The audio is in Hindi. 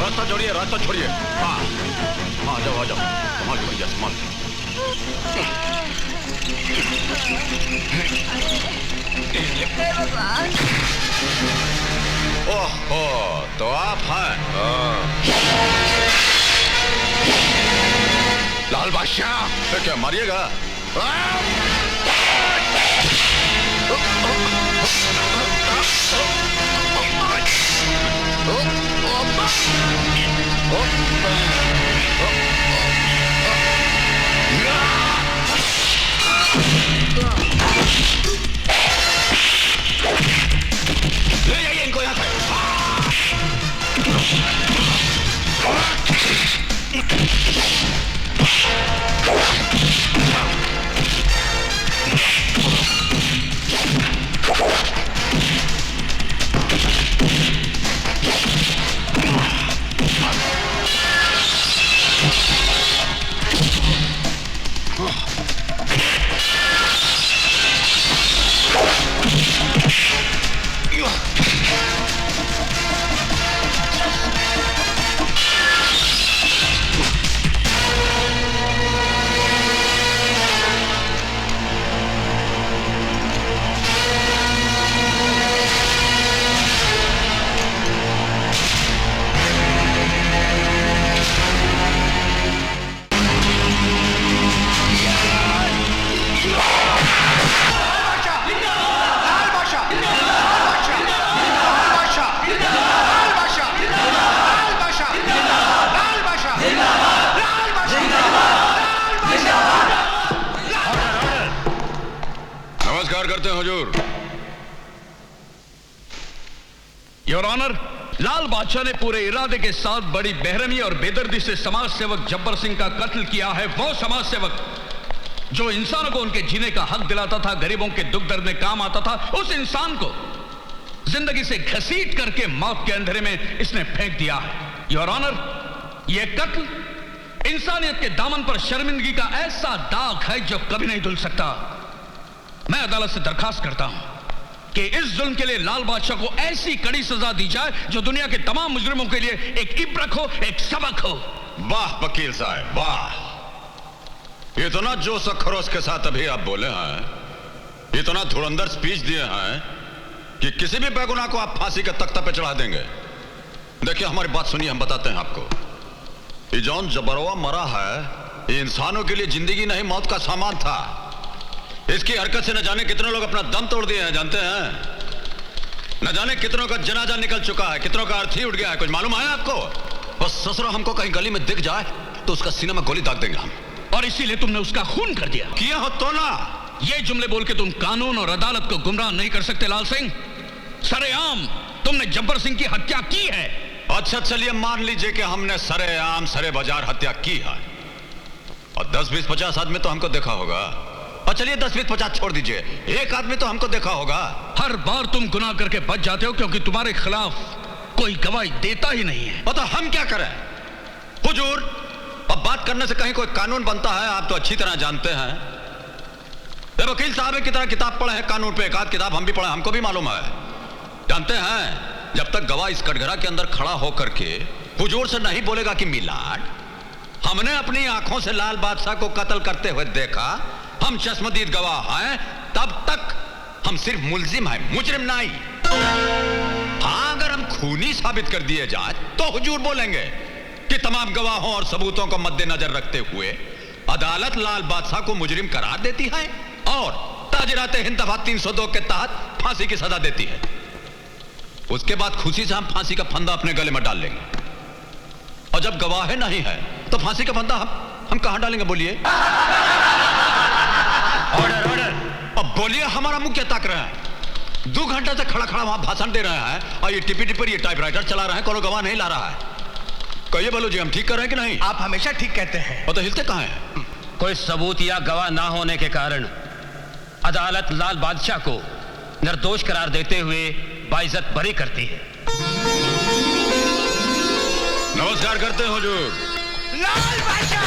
रास्ता छोड़िए, रास्ता छोड़िए। हाँ हाँ, आ जाओ आ जाओ, संभाल भैया संभाल। ओहो, तो आप हैं लाल बादशाह। तो क्या मारिएगा? ले जाइए इनको यहाँ से। करते हैं हुजूर। योर ऑनर, लाल बादशाह ने पूरे इरादे के साथ बड़ी बेरहमी और बेदर्दी से समाज सेवक जब्बर सिंह का कत्ल किया है। वो समाज सेवक जो इंसानों को उनके जीने का हक दिलाता था, गरीबों के दुख दर्द में काम आता था, उस इंसान को जिंदगी से घसीट करके मौत के अंधेरे में इसने फेंक दिया है। योर ऑनर, यह कत्ल इंसानियत के दामन पर शर्मिंदगी का ऐसा दाग है जो कभी नहीं धुल सकता। मैं अदालत से दरखास्त करता हूं कि इस जुल्म के लिए लाल बादशाह को ऐसी कड़ी सजा दी जाए जो दुनिया के तमाम मुजरिमों के लिए एक इब्रत हो, एक सबक हो। वाह वकील साहब वाह, इतना जोश और खरोश के साथ अभी आप बोले हैं, इतना धुरंधर स्पीच दिए हैं कि किसी भी बेगुनाह को आप फांसी के तख्ता पे चढ़ा देंगे। देखिए हमारी बात सुनिए, हम बताते हैं आपको। ये जौन जबरवा मरा है, ये इंसानों के लिए जिंदगी नहीं मौत का सामान था। इसकी हरकत से न जाने कितने लोग अपना दम तोड़ दिए हैं, जानते हैं? न जाने कितनों का जनाजा निकल चुका है, कितनों का अर्थी उठ गया है। कुछ मालूम है आपको? बस ससुरा हमको कहीं गली में दिख जाए तो उसका सीने में गोली दाग देंगे हम। और इसीलिए तुमने उसका खून कर दिया। किया हो तो ना। ये जुमले बोल के तुम कानून और अदालत को गुमराह नहीं कर सकते लाल सिंह। सरेआम तुमने जब्बर सिंह की हत्या की है। अच्छा चलिए मान लीजिए कि हमने सरेआम सरे बाजार हत्या की है, और 10-20-50 आदमी तो हमको देखा होगा। और चलिए 10-20-50 छोड़ दीजिए, एक आदमी तो हमको देखा होगा। हर बार तुम गुनाह करके बच जाते हो क्योंकि तुम्हारे खिलाफ कोई गवाही देता ही नहीं है। तो हम क्या करें हुजूर? अब बात करने से कहीं कोई कानून बनता है, आप तो अच्छी तरह जानते हैं। वकील साहब की तरह किताब पढ़े हैं कानून पे, एक आध किताब हम भी पढ़े, हमको भी मालूम है। जानते हैं जब तक गवाह इस कटघरा के अंदर खड़ा होकर के हुजूर से नहीं बोलेगा कि मिलाड, हमने अपनी आंखों से लाल बादशाह को कत्ल करते हुए देखा, हम चश्मदीद गवाह हैं, तब तक हम सिर्फ मुल्जिम हैं, मुजरिम नहीं। हाँ, अगर हम खूनी साबित कर दिए जाए तो हुजूर बोलेंगे कि तमाम गवाहों और सबूतों को मद्देनजर रखते हुए अदालत लाल बादशाह को मुजरिम करार देती है और ताजराते हिंद दफा 302 के तहत फांसी की सजा देती है। उसके बाद खुशी से हम फांसी का फंदा अपने गले में डाल लेंगे। और जब गवाह नहीं है तो फांसी का फंदा हम कहां डालेंगे बोलिए? Order order. अब बोलिए, हमारा मुंह क्या ताक रहा है? 2 घंटे से खड़ा खड़ा वहां भाषण दे रहे हैं और ये टिपी टिपर ये टाइपराइटर चला रहे हैं, कोनो गवाह नहीं ला रहा है। कहिए बोलो जी, हम ठीक कर रहे हैं कि नहीं? आप हमेशा ठीक कहते हैं। और तो हिलते कहां हैं? कोई सबूत या गवाह ना होने के कारण अदालत लाल बादशाह को निर्दोष करार देते हुए बाइज्जत बरी करती है। नमस्कार करते हैं हुजूर। लाल बादशाह